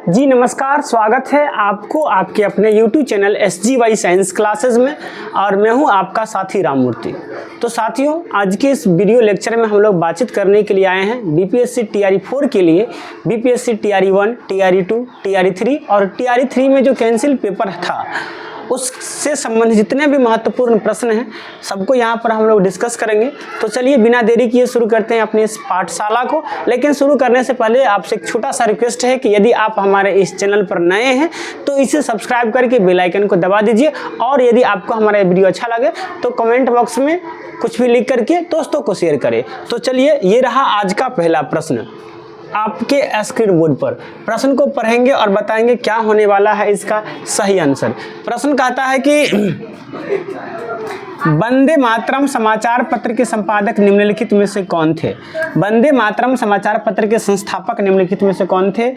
जी नमस्कार, स्वागत है आपको आपके अपने YouTube channel SGY science classes में। और मैं हूं आपका साथी राममूर्ति। तो साथियों, आज के इस वीडियो लेक्चर में हम लोग बातचीत करने के लिए आए हैं BPSC TRE 4 के लिए। BPSC TRE 1, TRE 2, TRE 3 और TRE 3 में जो कैंसिल पेपर था उससे संबंधित जितने भी महत्वपूर्ण प्रश्न हैं सबको यहाँ पर हम लोग डिस्कस करेंगे। तो चलिए बिना देरी किए शुरू करते हैं अपनी इस पाठशाला को। लेकिन शुरू करने से पहले आपसे एक छोटा सा रिक्वेस्ट है कि यदि आप हमारे इस चैनल पर नए हैं तो इसे सब्सक्राइब करके बेल आइकन को दबा दीजिए। और यदि आपको हमारा वीडियो अच्छा लगे तो कमेंट बॉक्स में कुछ भी लिख करके दोस्तों को शेयर करें। तो चलिए, ये रहा आज का पहला प्रश्न आपके स्क्रीन बोर्ड पर। प्रश्न को पढ़ेंगे और बताएंगे क्या होने वाला है इसका सही आंसर। प्रश्न कहता है कि वंदे मातरम समाचार पत्र के संपादक निम्नलिखित में से कौन थे। वंदे मातरम समाचार पत्र के संस्थापक निम्नलिखित में से कौन थे।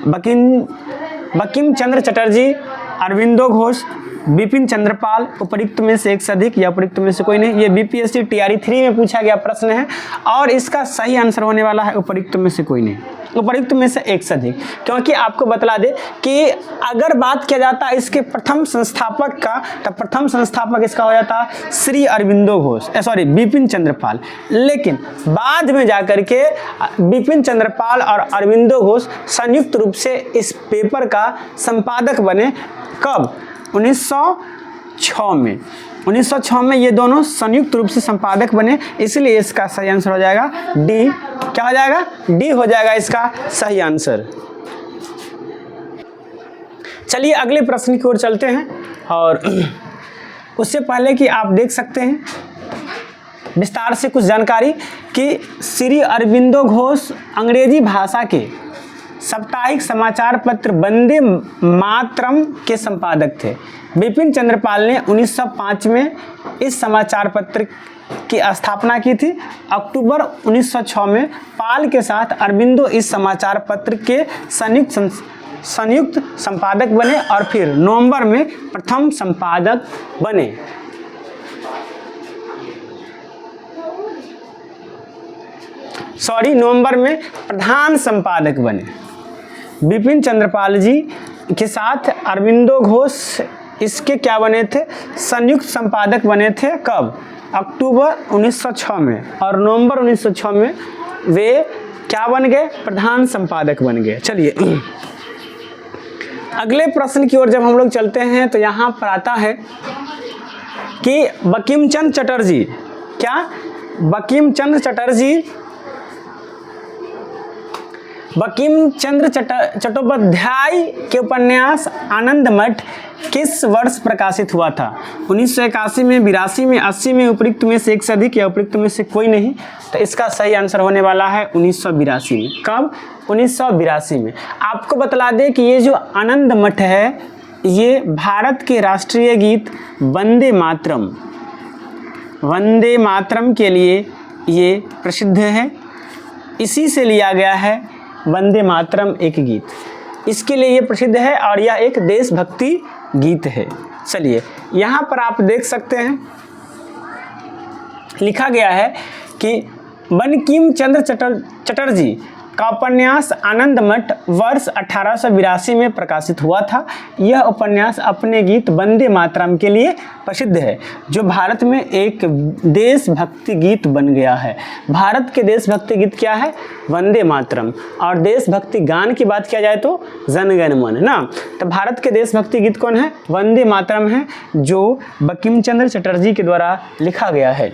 बंकिम चंद्र चटर्जी, अरविंदो घोष, बिपिन चंद्रपाल, उपयुक्त में से एक से अधिक या उपयुक्त में से कोई नहीं। ये BPSC TRE 3 में पूछा गया प्रश्न है और इसका सही आंसर होने वाला है उपयुक्त में से कोई नहीं, उपयुक्त में से एक से अधिक। क्योंकि आपको बतला दे कि अगर बात किया जाता है इसके प्रथम संस्थापक का, तो प्रथम संस्थापक इसका हो जाता श्री अरविंदो घोष, बिपिन चंद्रपाल। लेकिन बाद में जाकर के बिपिन चंद्रपाल और अरविंदो घोष संयुक्त रूप से इस पेपर का संपादक बने। कब? 1906 में। 1906 में ये दोनों संयुक्त रूप से संपादक बने, इसलिए इसका सही आंसर हो जाएगा डी। क्या हो जाएगा? डी हो जाएगा इसका सही आंसर। चलिए अगले प्रश्न की ओर चलते हैं। और उससे पहले कि आप देख सकते हैं विस्तार से कुछ जानकारी कि श्री अरविंदो घोष अंग्रेजी भाषा के साप्ताहिक समाचार पत्र वंदे मातरम के संपादक थे। बिपिन चंद्रपाल ने 1905 में इस समाचार पत्र की स्थापना की थी। अक्टूबर 1906 में पाल के साथ अरविंदो इस समाचार पत्र के संयुक्त संपादक बने और फिर नवंबर में प्रथम संपादक बने। नवंबर में प्रधान संपादक बने। बिपिन चंद्रपाल जी के साथ अरविंदो घोष इसके क्या बने थे? संयुक्त संपादक बने थे। कब? अक्टूबर 1906 में। और नवंबर 1906 में वे क्या बन गए? प्रधान संपादक बन गए। चलिए अगले प्रश्न की ओर जब हम लोग चलते हैं तो यहाँ पर आता है कि बंकिम चंद्र चटर्जी, क्या बंकिम चंद्र चटर्जी बंकिम चंद्र चट्टोपाध्याय के उपन्यास आनंद मठ किस वर्ष प्रकाशित हुआ था? 1981 में, 82 में, 80 में, उपयुक्त में से एक से अधिक या उपयुक्त में से कोई नहीं। तो इसका सही आंसर होने वाला है 1982 में। कब? 1982 में। आपको बतला दें कि ये जो आनंद मठ है ये भारत के राष्ट्रीय गीत वंदे मातरम के लिए ये प्रसिद्ध है। इसी से लिया गया है वंदे मातरम एक गीत, इसके लिए ये प्रसिद्ध है और यह एक देशभक्ति गीत है। चलिए यहाँ पर आप देख सकते हैं लिखा गया है कि बंकिम चंद्र चटर्जी का उपन्यास आनंद मठ वर्ष 1882 में प्रकाशित हुआ था। यह उपन्यास अपने गीत वंदे मातरम के लिए प्रसिद्ध है, जो भारत में एक देशभक्ति गीत बन गया है। भारत के देशभक्ति गीत क्या है? वंदे मातरम। और देशभक्ति गान की बात किया जाए तो जन गण मन, ना। तो भारत के देशभक्ति गीत कौन है? वंदे मातरम है, जो बंकिम चंद्र चटर्जी के द्वारा लिखा गया है।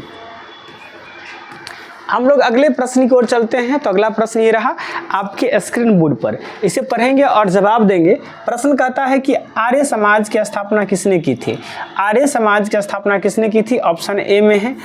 हम लोग अगले प्रश्न की ओर चलते हैं। तो अगला प्रश्न ये रहा आपके स्क्रीन बोर्ड पर, इसे पढ़ेंगे और जवाब देंगे। प्रश्न कहता है कि आर्य समाज की स्थापना किसने की थी? आर्य समाज की स्थापना किसने की थी? ऑप्शन ए में है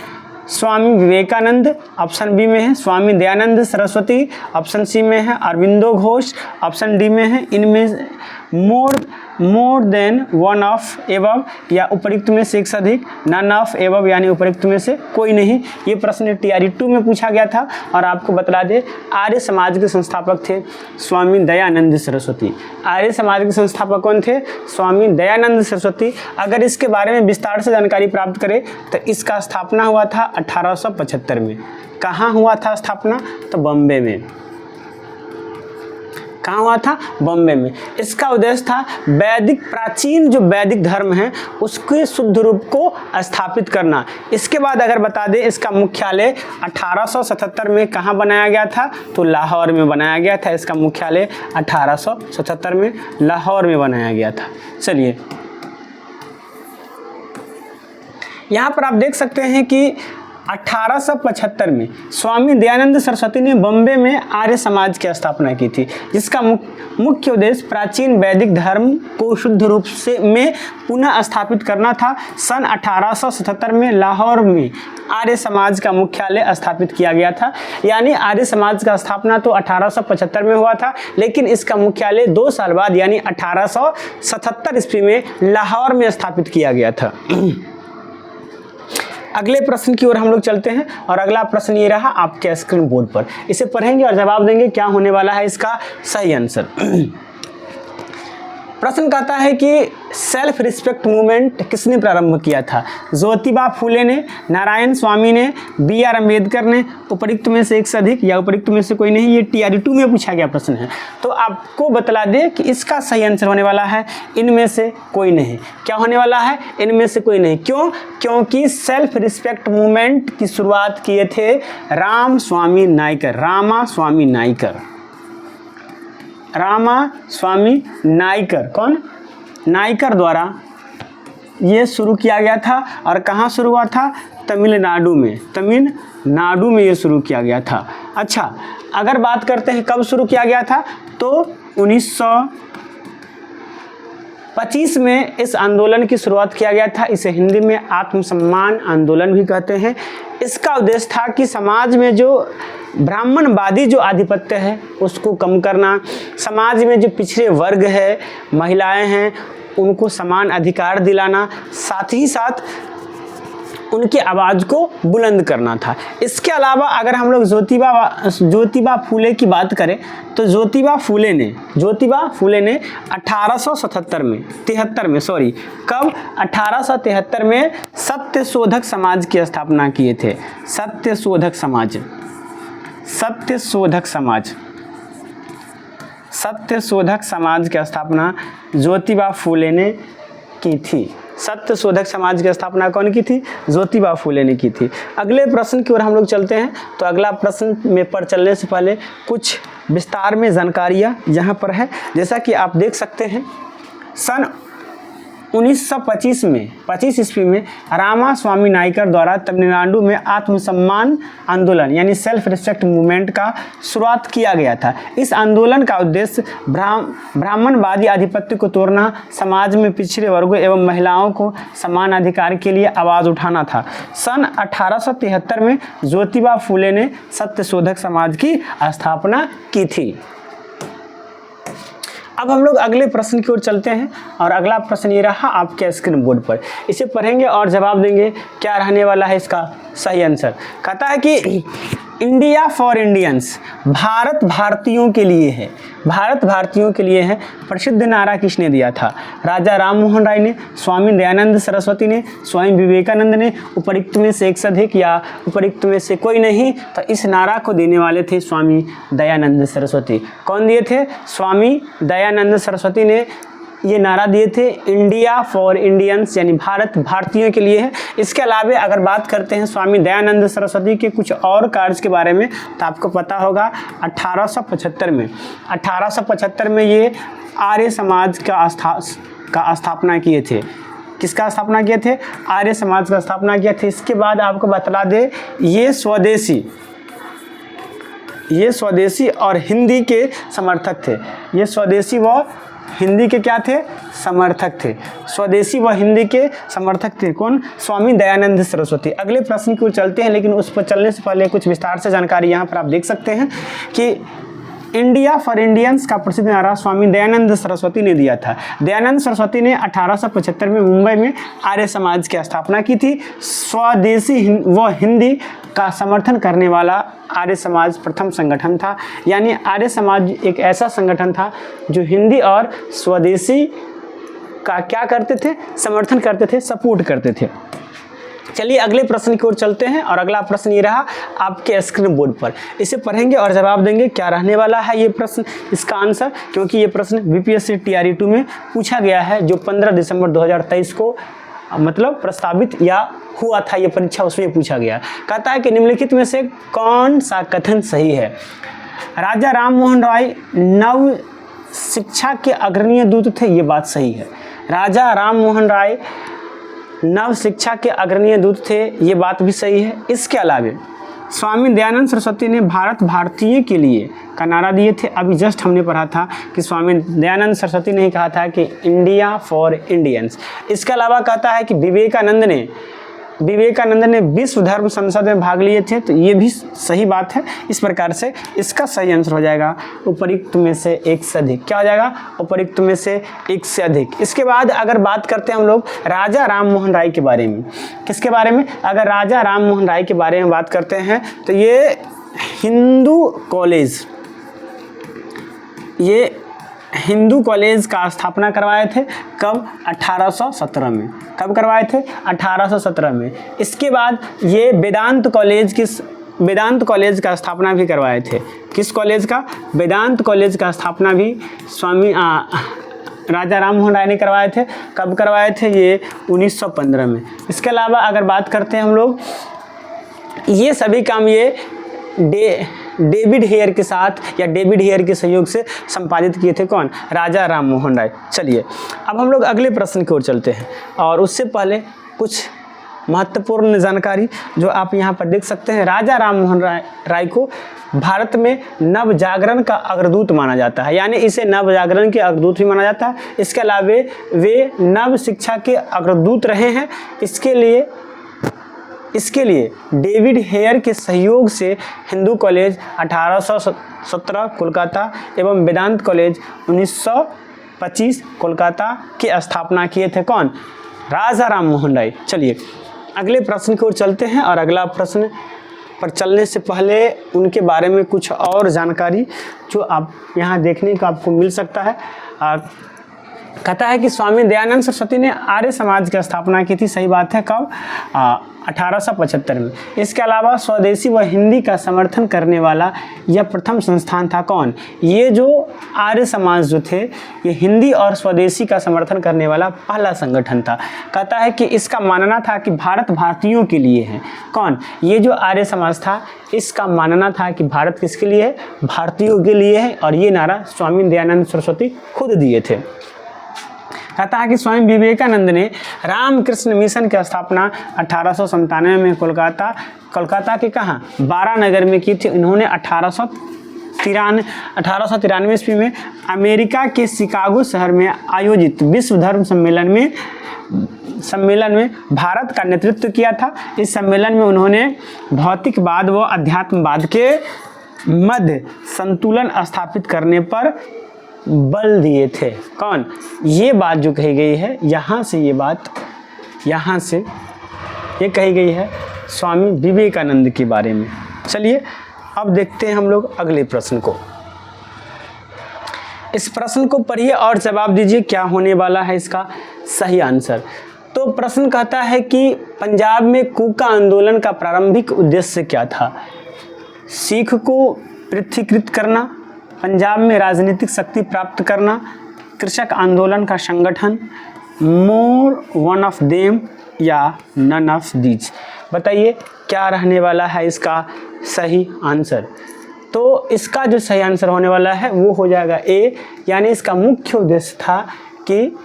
स्वामी विवेकानंद, ऑप्शन बी में है स्वामी दयानंद सरस्वती, ऑप्शन सी में है अरविंदो घोष, ऑप्शन डी में है इनमें more than one of above या उपयुक्त में से एक से अधिक, नन ऑफ एबव यानी उपयुक्त में से कोई नहीं। ये प्रश्न TRE 2 में पूछा गया था। और आपको बतला दे आर्य समाज के संस्थापक थे स्वामी दयानंद सरस्वती। आर्य समाज के संस्थापक कौन थे? स्वामी दयानंद सरस्वती। अगर इसके बारे में विस्तार से जानकारी प्राप्त करें तो इसका स्थापना हुआ था 1875 में। कहाँ हुआ था स्थापना? तो बॉम्बे में। कहाँ हुआ था? बॉम्बे में। इसका उद्देश्य था वैदिक प्राचीन जो वैदिक धर्म है उसके शुद्ध रूप को स्थापित करना। इसके बाद अगर बता दें इसका मुख्यालय 1877 में कहाँ बनाया गया था? तो लाहौर में बनाया गया था। इसका मुख्यालय 1877 में लाहौर में बनाया गया था। चलिए यहाँ पर आप देख सकते हैं कि 1875 में स्वामी दयानंद सरस्वती ने बॉम्बे में आर्य समाज की स्थापना की थी, जिसका मुख्य उद्देश्य प्राचीन वैदिक धर्म को शुद्ध रूप से में पुनः स्थापित करना था। सन 1877 में लाहौर में आर्य समाज का मुख्यालय स्थापित किया गया था। यानी आर्य समाज का स्थापना तो 1875 में हुआ था, लेकिन इसका मुख्यालय 2 साल बाद यानी 1877 ईस्वी में लाहौर में स्थापित किया गया था। अगले प्रश्न की ओर हम लोग चलते हैं और अगला प्रश्न ये रहा आपके स्क्रीन बोर्ड पर। इसे पढ़ेंगे और जवाब देंगे क्या होने वाला है इसका सही आंसर। प्रश्न कहता है कि सेल्फ रिस्पेक्ट मूवमेंट किसने प्रारंभ किया था? ज्योतिबा फूले ने, नारायण स्वामी ने, B.R. अम्बेडकर ने, उपरोक्त में से एक से अधिक या उपरोक्त में से कोई नहीं। ये TRE 2 में पूछा गया प्रश्न है, तो आपको बतला दे कि इसका सही आंसर होने वाला है इनमें से कोई नहीं। क्या होने वाला है? इनमें से कोई नहीं। क्यों? क्योंकि सेल्फ रिस्पेक्ट मूवमेंट की शुरुआत किए थे रामा स्वामी नाइकर। कौन? नाइकर द्वारा ये शुरू किया गया था। और कहाँ शुरू हुआ था? तमिलनाडु में ये शुरू किया गया था। अच्छा, अगर बात करते हैं कब शुरू किया गया था, तो 1925 में इस आंदोलन की शुरुआत किया गया था। इसे हिंदी में आत्मसम्मान आंदोलन भी कहते हैं। इसका उद्देश्य था कि समाज में जो ब्राह्मणवादी जो आधिपत्य है उसको कम करना, समाज में जो पिछड़े वर्ग है, महिलाएं हैं, उनको समान अधिकार दिलाना, साथ ही साथ उनकी आवाज़ को बुलंद करना था। इसके अलावा अगर हम लोग ज्योतिबा फूले की बात करें तो ज्योतिबा फूले ने 1873 में सत्यशोधक समाज की स्थापना किए थे। सत्यशोधक समाज की स्थापना ज्योतिबा फूले ने की थी। सत्यशोधक समाज की स्थापना कौन की थी? ज्योतिबा फूले ने की थी। अगले प्रश्न की ओर हम लोग चलते हैं। तो अगला प्रश्न में पर चलने से पहले कुछ विस्तार में जानकारियाँ यहाँ पर है। जैसा कि आप देख सकते हैं, सन 1925 में 25 ईस्वी में रामा स्वामी नाइकर द्वारा तमिलनाडु में आत्मसम्मान आंदोलन यानी सेल्फ रिस्पेक्ट मूवमेंट का शुरुआत किया गया था। इस आंदोलन का उद्देश्य ब्राह्मणवादी आधिपत्य को तोड़ना, समाज में पिछड़े वर्गों एवं महिलाओं को समान अधिकार के लिए आवाज़ उठाना था। सन 1873 में ज्योतिबा फूले ने सत्यशोधक समाज की स्थापना की थी। अब हम लोग अगले प्रश्न की ओर चलते हैं और अगला प्रश्न ये रहा आपके स्क्रीन बोर्ड पर। इसे पढ़ेंगे और जवाब देंगे क्या रहने वाला है इसका सही आंसर। कहता है कि इंडिया फॉर इंडियंस, भारत भारतीयों के लिए है। भारत भारतीयों के लिए है प्रसिद्ध नारा किसने दिया था? राजा राम मोहन राय ने, स्वामी दयानंद सरस्वती ने, स्वामी विवेकानंद ने, उपरोक्त में से एक से अधिक या उपरोक्त में से कोई नहीं। तो इस नारा को देने वाले थे स्वामी दयानंद सरस्वती। कौन दिए थे? स्वामी दयानंद सरस्वती ने ये नारा दिए थे, इंडिया फॉर इंडियंस यानी भारत भारतीयों के लिए है। इसके अलावा अगर बात करते हैं स्वामी दयानंद सरस्वती के कुछ और कार्य के बारे में तो आपको पता होगा 1875 में ये आर्य समाज का स्थापना किए थे। किसका स्थापना किए थे? आर्य समाज का स्थापना किया था। इसके बाद आपको बतला दे ये स्वदेशी और हिंदी के समर्थक थे। ये स्वदेशी व हिंदी के क्या थे? समर्थक थे। स्वदेशी व हिंदी के समर्थक थे कौन? स्वामी दयानंद सरस्वती। अगले प्रश्न की ओर चलते हैं, लेकिन उस पर चलने से पहले कुछ विस्तार से जानकारी यहाँ पर आप देख सकते हैं कि इंडिया फॉर इंडियंस का प्रसिद्ध नारा स्वामी दयानंद सरस्वती ने दिया था। दयानंद सरस्वती ने 1875 में मुंबई में आर्य समाज की स्थापना की थी। स्वदेशी व हिंदी का समर्थन करने वाला आर्य समाज प्रथम संगठन था। यानी आर्य समाज एक ऐसा संगठन था जो हिंदी और स्वदेशी का क्या करते थे? समर्थन करते थे, सपोर्ट करते थे। चलिए अगले प्रश्न की ओर चलते हैं और अगला प्रश्न ये रहा आपके स्क्रीन बोर्ड पर। इसे पढ़ेंगे और जवाब देंगे क्या रहने वाला है ये प्रश्न, इसका आंसर, क्योंकि ये प्रश्न बीपीएससी टीआरई 2 में पूछा गया है, जो 15 दिसंबर 2023 को मतलब प्रस्तावित या हुआ था ये परीक्षा, उसमें पूछा गया। कहता है कि निम्नलिखित में से कौन सा कथन सही है। राजा राम मोहन राय नव शिक्षा के अग्रणीय दूत थे, ये बात सही है। राजा राम मोहन राय नव शिक्षा के अग्रणीय दूत थे, ये बात भी सही है। इसके अलावा स्वामी दयानंद सरस्वती ने भारत भारतीय के लिए का नारा दिए थे। अभी जस्ट हमने पढ़ा था कि स्वामी दयानंद सरस्वती ने कहा था कि इंडिया फॉर इंडियंस। इसके अलावा कहता है कि विवेकानंद ने विश्व धर्म संसद में भाग लिए थे, तो ये भी सही बात है। इस प्रकार से इसका सही आंसर हो जाएगा उपरोक्त में से एक से अधिक। क्या हो जाएगा? उपरोक्त में से एक से अधिक। इसके बाद अगर बात करते हैं हम लोग राजा राम मोहन राय के बारे में, किसके बारे में? अगर राजा राम मोहन राय के बारे में बात करते हैं तो ये हिंदू कॉलेज का स्थापना करवाए थे। कब? 1817 में। कब करवाए थे? 1817 में। इसके बाद ये वेदांत कॉलेज का स्थापना भी करवाए थे। किस कॉलेज का? वेदांत कॉलेज का स्थापना भी स्वामी राजा राम मोहन राय ने करवाए थे। कब करवाए थे? ये 1915 में। इसके अलावा अगर बात करते हैं हम लोग, ये सभी काम ये डेविड हेयर के साथ या डेविड हेयर के सहयोग से संपादित किए थे। कौन? राजा राम मोहन राय। चलिए अब हम लोग अगले प्रश्न की ओर चलते हैं, और उससे पहले कुछ महत्वपूर्ण जानकारी जो आप यहाँ पर देख सकते हैं। राजा राम मोहन राय को भारत में नव जागरण का अग्रदूत माना जाता है, यानी इसे नव जागरण के अग्रदूत भी माना जाता है। इसके अलावा वे नव शिक्षा के अग्रदूत रहे हैं। इसके लिए डेविड हेयर के सहयोग से हिंदू कॉलेज 1817 कोलकाता एवं वेदांत कॉलेज 1925 कोलकाता की स्थापना किए थे। कौन? राजा राम मोहन राय। चलिए अगले प्रश्न की ओर चलते हैं, और अगला प्रश्न पर चलने से पहले उनके बारे में कुछ और जानकारी जो आप यहाँ देखने को आपको मिल सकता है। कहता है कि स्वामी दयानंद सरस्वती ने आर्य समाज की स्थापना की थी। सही बात है। कब? 1875 में। इसके अलावा स्वदेशी व हिंदी का समर्थन करने वाला यह प्रथम संस्थान था। कौन? ये जो आर्य समाज जो थे, ये हिंदी और स्वदेशी का समर्थन करने वाला पहला संगठन था। कहता है कि इसका मानना था कि भारत भारतीयों के लिए है। कौन? ये जो आर्य समाज था, इसका मानना था कि भारत किसके लिए है? भारतीयों के लिए है। और ये नारा स्वामी दयानंद सरस्वती खुद दिए थे। कहता है कि स्वामी विवेकानंद ने रामकृष्ण मिशन की स्थापना 1897 में कोलकाता के कहाँ? बारानगर में की थी। इन्होंने 1893 ईस्वी में अमेरिका के शिकागो शहर में आयोजित विश्व धर्म सम्मेलन में भारत का नेतृत्व किया था। इस सम्मेलन में उन्होंने भौतिकवाद व अध्यात्मवाद के मध्य संतुलन स्थापित करने पर बल दिए थे। कौन? ये बात जो कही गई है, यहाँ से ये कही गई है स्वामी विवेकानंद के बारे में। चलिए अब देखते हैं हम लोग अगले प्रश्न को। इस प्रश्न को पढ़िए और जवाब दीजिए क्या होने वाला है इसका सही आंसर। तो प्रश्न कहता है कि पंजाब में कूका आंदोलन का प्रारंभिक उद्देश्य क्या था? सिख को पृथ्वीकृत करना, पंजाब में राजनीतिक शक्ति प्राप्त करना, कृषक आंदोलन का संगठन, मोर वन ऑफ देम या नन ऑफ दीज। बताइए क्या रहने वाला है इसका सही आंसर। तो इसका जो सही आंसर होने वाला है वो हो जाएगा ए, यानी इसका मुख्य उद्देश्य था कि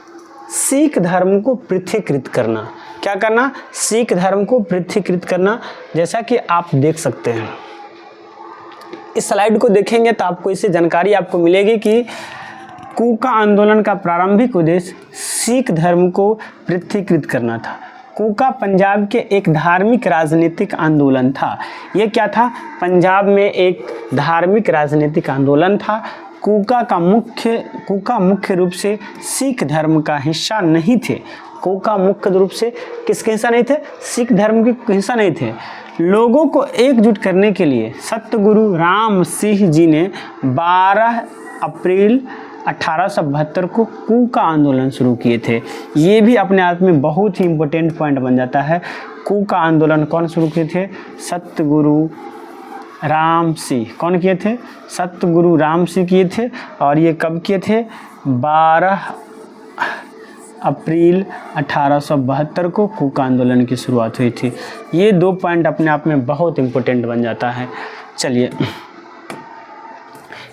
सिख धर्म को पृथ्वीकृत करना। क्या करना? सिख धर्म को पृथ्वीकृत करना। जैसा कि आप देख सकते हैं, इस स्लाइड को देखेंगे तो आपको इससे जानकारी आपको मिलेगी कि कूका आंदोलन का प्रारंभिक उद्देश्य सिख धर्म को पृथ्वीकृत करना था। कूका पंजाब के एक धार्मिक राजनीतिक आंदोलन था। ये क्या था? पंजाब में एक धार्मिक राजनीतिक आंदोलन था। कूका मुख्य रूप से सिख धर्म का हिस्सा नहीं थे। कूका मुख्य रूप से किसके हिस्सा नहीं थे? सिख धर्म के हिस्सा नहीं थे। लोगों को एकजुट करने के लिए सतगुरु राम सिंह जी ने 12 अप्रैल 1872 को कूका आंदोलन शुरू किए थे। ये भी अपने आप में बहुत ही इम्पोर्टेंट पॉइंट बन जाता है। कूका आंदोलन कौन शुरू किए थे? सतगुरु राम सिंह। कौन किए थे? सतगुरु राम सिंह किए थे। और ये कब किए थे? 12 अप्रैल 1872 को कूका आंदोलन की शुरुआत हुई थी। ये 2 पॉइंट अपने आप में बहुत इम्पोर्टेंट बन जाता है। चलिए,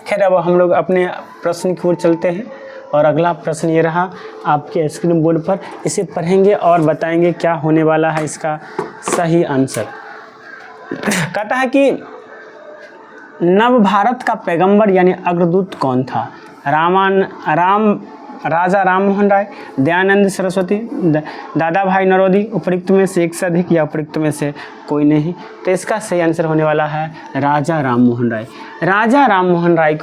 खैर अब हम लोग अपने प्रश्न की ओर चलते हैं। और अगला प्रश्न ये रहा आपके स्क्रीन बोर्ड पर, इसे पढ़ेंगे और बताएंगे क्या होने वाला है इसका सही आंसर। कहता है कि नव भारत का पैगंबर यानी अग्रदूत कौन था? राजा राम मोहन राय, दयानंद सरस्वती, दादा भाई नौरोजी, उपरोक्त में से एक से अधिक या उपरोक्त में से कोई नहीं। तो इसका सही आंसर होने वाला है राजा राम मोहन राय। राजा राम मोहन राय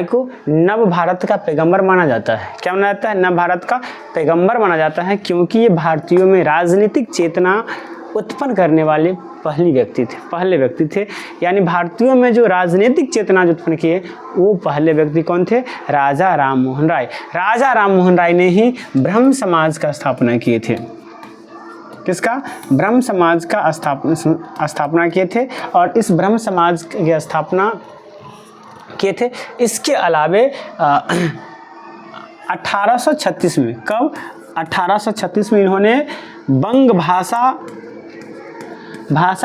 को नव भारत का पैगंबर माना जाता है। क्या माना जाता है? नव भारत का पैगंबर माना जाता है, क्योंकि ये भारतीयों में राजनीतिक चेतना उत्पन्न करने वाले पहले व्यक्ति थे। यानी भारतीयों में जो राजनीतिक चेतना जो उत्पन्न किए वो पहले व्यक्ति कौन थे? राजा राम मोहन राय। राजा राम मोहन राय ने ही ब्रह्म समाज का स्थापना किए थे। किसका? ब्रह्म समाज का स्थापना किए थे। और इस ब्रह्म समाज की स्थापना किए थे। इसके अलावे 1836 में, कब? 1836 में इन्होंने बंग भाषा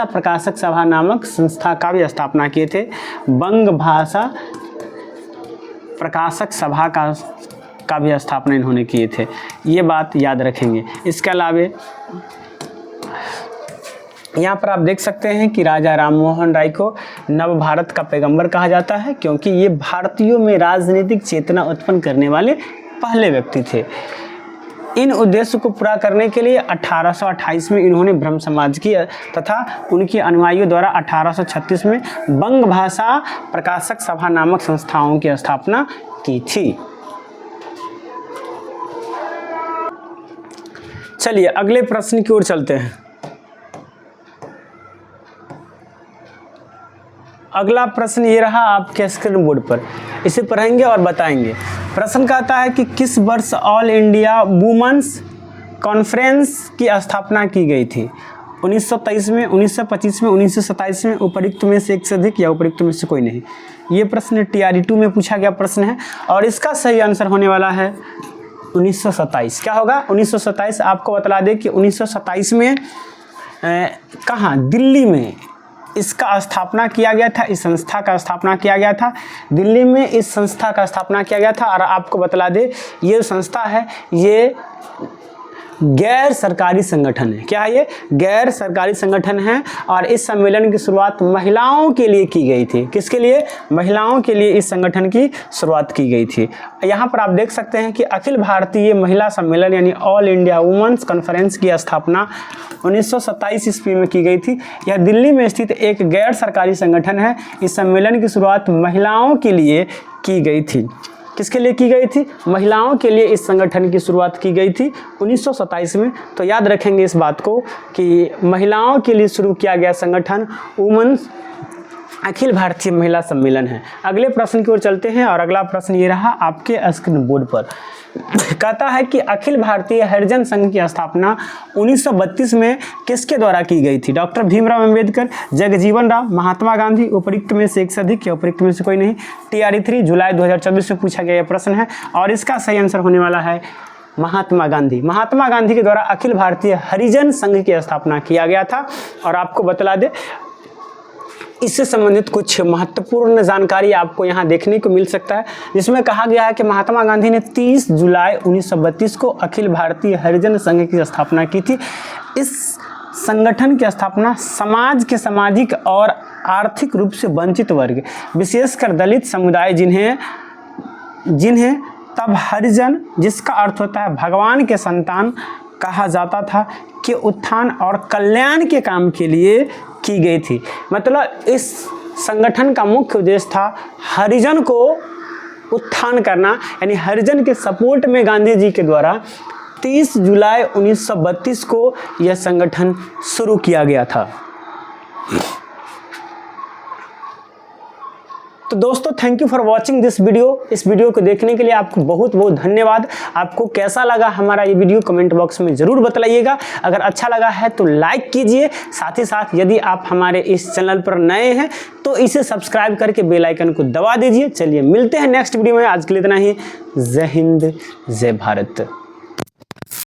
प्रकाशक सभा नामक संस्था का भी स्थापना किए थे। बंग भाषा प्रकाशक सभा का भी स्थापना इन्होंने किए थे। ये बात याद रखेंगे। इसके अलावे यहाँ पर आप देख सकते हैं कि राजा राम मोहन राय को नव भारत का पैगंबर कहा जाता है, क्योंकि ये भारतीयों में राजनीतिक चेतना उत्पन्न करने वाले पहले व्यक्ति थे। इन उद्देश्य को पूरा करने के लिए 1828 में इन्होंने ब्रह्म समाज की तथा उनके अनुयायियों द्वारा 1836 में बंग भाषा प्रकाशक सभा नामक संस्थाओं की स्थापना की थी। चलिए अगले प्रश्न की ओर चलते हैं। अगला प्रश्न ये रहा आपके स्क्रीन बोर्ड पर, इसे पढ़ेंगे और बताएंगे। प्रश्न कहता है कि किस वर्ष ऑल इंडिया वुमेन्स कॉन्फ्रेंस की स्थापना की गई थी? 1923 में, 1925 में, 1927 में, उपरोक्त में से एक से अधिक या उपरोक्त में से कोई नहीं। ये प्रश्न TRE2 में पूछा गया प्रश्न है और इसका सही आंसर होने वाला है 1927। क्या होगा? 1927। आपको बता दें कि 1927 में कहाँ? दिल्ली में इसका स्थापना किया गया था। इस संस्था का स्थापना किया गया था दिल्ली में। इस संस्था का स्थापना किया गया था। और आपको बतला दे, ये संस्था है, ये गैर सरकारी संगठन है। क्या है ये? गैर सरकारी संगठन है। और इस सम्मेलन की शुरुआत महिलाओं के लिए की गई थी। किसके लिए? महिलाओं के लिए इस संगठन की शुरुआत की गई थी। यहाँ पर आप देख सकते हैं कि अखिल भारतीय महिला सम्मेलन यानी ऑल इंडिया वुमेन्स कॉन्फ्रेंस की स्थापना 1927 ईस्वी में की गई थी। यह दिल्ली में स्थित एक गैर सरकारी संगठन है। इस सम्मेलन की शुरुआत महिलाओं के लिए की गई थी। किसके लिए की गई थी? महिलाओं के लिए इस संगठन की शुरुआत की गई थी 1927 में। तो याद रखेंगे इस बात को कि महिलाओं के लिए शुरू किया गया संगठन वुमेन्स अखिल भारतीय महिला सम्मेलन है। अगले प्रश्न की ओर चलते हैं और अगला प्रश्न ये रहा आपके स्क्रीन बोर्ड पर। कहता है कि अखिल भारतीय हरिजन संघ की स्थापना 1932 में किसके द्वारा की गई थी? डॉक्टर भीमराव अंबेडकर, जगजीवन राम, महात्मा गांधी, उपरोक्त में से एक से अधिक या उपरोक्त में से कोई नहीं। TRE3 जुलाई 2024 में पूछा गया यह प्रश्न है और इसका सही आंसर होने वाला है महात्मा गांधी। महात्मा गांधी के द्वारा अखिल भारतीय हरिजन संघ की स्थापना किया गया था। और आपको बतला दे, इससे संबंधित कुछ महत्वपूर्ण जानकारी आपको यहाँ देखने को मिल सकता है, जिसमें कहा गया है कि महात्मा गांधी ने 30 जुलाई 1932 को अखिल भारतीय हरिजन संघ की स्थापना की थी। इस संगठन की स्थापना समाज के सामाजिक और आर्थिक रूप से वंचित वर्ग, विशेषकर दलित समुदाय जिन्हें तब हरिजन, जिसका अर्थ होता है भगवान के संतान कहा जाता था, के उत्थान और कल्याण के काम के लिए की गई थी। मतलब इस संगठन का मुख्य उद्देश्य था हरिजन को उत्थान करना, यानी हरिजन के सपोर्ट में गांधी जी के द्वारा 30 जुलाई 1932 को यह संगठन शुरू किया गया था। तो दोस्तों thank you for watching this video. इस वीडियो को देखने के लिए आपको बहुत बहुत धन्यवाद। आपको कैसा लगा हमारा ये वीडियो कमेंट बॉक्स में ज़रूर बताइएगा। अगर अच्छा लगा है तो लाइक कीजिए, साथ ही साथ यदि आप हमारे इस चैनल पर नए हैं तो इसे सब्सक्राइब करके बेल आइकन को दबा दीजिए। चलिए मिलते हैं नेक्स्ट वीडियो में। आज के लिए इतना ही। जय हिंद, जय भारत।